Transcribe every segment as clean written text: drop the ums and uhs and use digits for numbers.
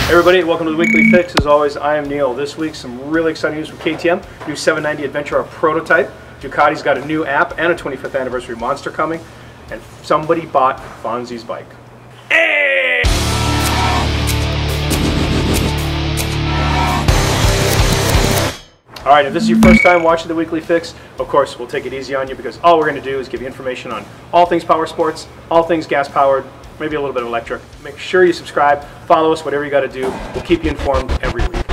Hey everybody, welcome to the Weekly Fix. As always, I am Neil. This week, some really exciting news from KTM. New 790 Adventure R prototype. Ducati's got a new app and a 25th anniversary monster coming. And somebody bought FONZIE'S bike. Hey! Alright, if this is your first time watching the Weekly Fix, of course, we'll take it easy on you because all we're going to do is give you information on all things power sports, all things gas powered, maybe a little bit of electric. Make sure you subscribe, follow us, whatever you got to do. We'll keep you informed every week.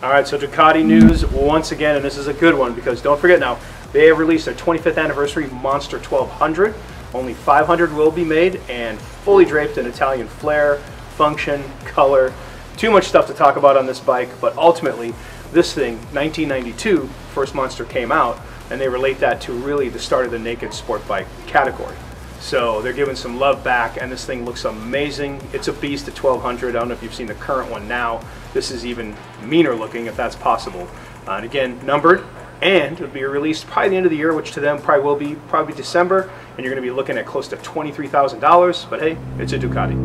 Alright, so Ducati news once again, and this is a good one because don't forget now, they have released their 25th anniversary Monster 1200. Only 500 will be made and fully draped in Italian flair, function, color. Too much stuff to talk about on this bike, but ultimately this thing, 1992, first Monster came out, and they relate that to really the start of the naked sport bike category. So they're giving some love back, and this thing looks amazing. It's a beast at 1200. I don't know if you've seen the current one now. This is even meaner looking, if that's possible. And again, numbered, and it'll be released probably the end of the year, which to them probably will be probably December, and you're going to be looking at close to $23,000. But hey, it's a Ducati.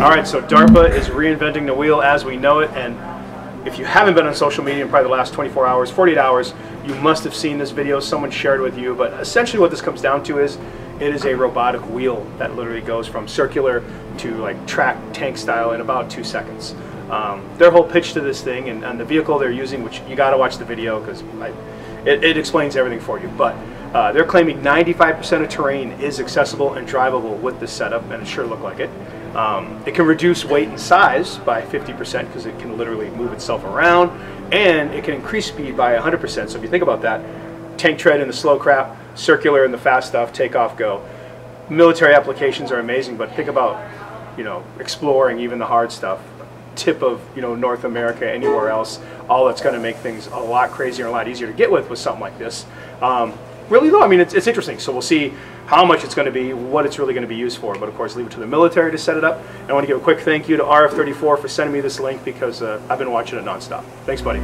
Alright, so DARPA is reinventing the wheel as we know it, and if you haven't been on social media in probably the last 24 hours, 48 hours, you must have seen this video, someone shared with you, but essentially what this comes down to is it is a robotic wheel that literally goes from circular to like track tank style in about 2 seconds. Their whole pitch to this thing and the vehicle they're using, which you got to watch the video because it explains everything for you, but they're claiming 95% of terrain is accessible and drivable with this setup, and it sure looked like it. It can reduce weight and size by 50% because it can literally move itself around, and it can increase speed by 100%. So if you think about that, tank tread in the slow crap, circular in the fast stuff, take off, go. Military applications are amazing, but think about, you know, exploring even the hard stuff. Tip of, you know, North America, anywhere else, all that's going to make things a lot crazier and a lot easier to get with something like this. Really though, I mean, it's interesting. So we'll see how much it's going to be, what it's really going to be used for. But of course, leave it to the military to set it up. And I want to give a quick thank you to RF34 for sending me this link because I've been watching it nonstop. Thanks, buddy.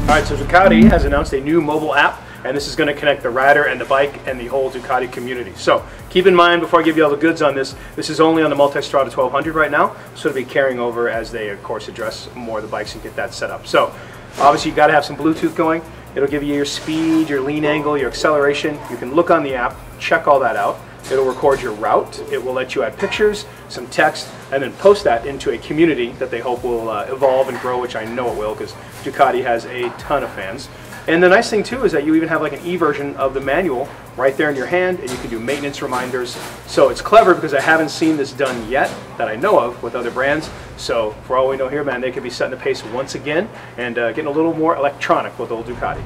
Alright, so Ducati has announced a new mobile app, and this is going to connect the rider and the bike and the whole Ducati community. So keep in mind, before I give you all the goods on this, this is only on the Multistrada 1200 right now, so it'll be carrying over as they, of course, address more of the bikes and get that set up. So obviously you've got to have some Bluetooth going. It'll give you your speed, your lean angle, your acceleration. You can look on the app, check all that out. It'll record your route. It will let you add pictures, some text, and then post that into a community that they hope will evolve and grow, which I know it will because Ducati has a ton of fans. And the nice thing too is that you even have like an e-version of the manual right there in your hand, and you can do maintenance reminders. So it's clever because I haven't seen this done yet that I know of with other brands. So for all we know here, man, they could be setting the pace once again and getting a little more electronic with old Ducati.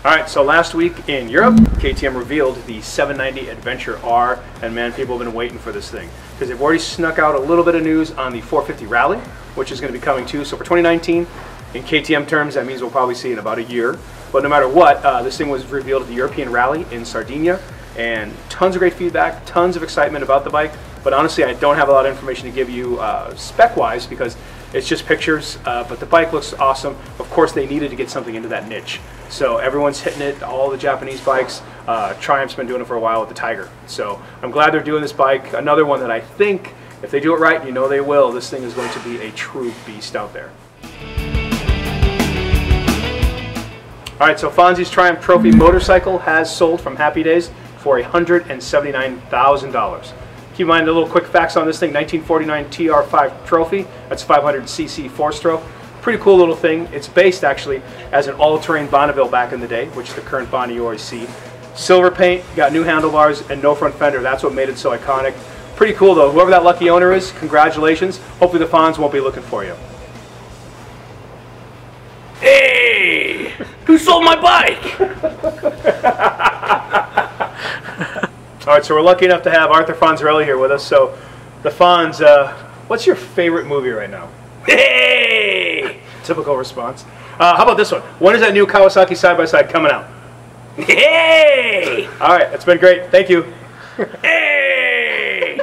Alright, so last week in Europe, KTM revealed the 790 Adventure R, and man, people have been waiting for this thing because they've already snuck out a little bit of news on the 450 Rally, which is going to be coming too. So for 2019, in KTM terms, that means we'll probably see in about a year. But no matter what, this thing was revealed at the European Rally in Sardinia, and tons of great feedback, tons of excitement about the bike. But honestly, I don't have a lot of information to give you spec-wise because it's just pictures, but the bike looks awesome. Of course, they needed to get something into that niche. So everyone's hitting it, all the Japanese bikes. Triumph's been doing it for a while with the Tiger. So I'm glad they're doing this bike. Another one that I think, if they do it right, you know they will, this thing is going to be a true beast out there. Alright, so FONZIE'S Triumph Trophy motorcycle has sold from Happy Days for $179,000. Keep in mind the little quick facts on this thing: 1949 TR5 Trophy, that's 500cc 4-stroke. Pretty cool little thing. It's based actually as an all-terrain Bonneville back in the day, which is the current Bonnie you always see. Silver paint, got new handlebars, and no front fender. That's what made it so iconic. Pretty cool though. Whoever that lucky owner is, congratulations. Hopefully the Fonz won't be looking for you. Hey! Who sold my bike? All right, so we're lucky enough to have Arthur Fonzarelli here with us. So, the Fonz, what's your favorite movie right now? Hey! Typical response. How about this one? When is that new Kawasaki side-by-side coming out? Hey! All right, it's been great. Thank you. Hey!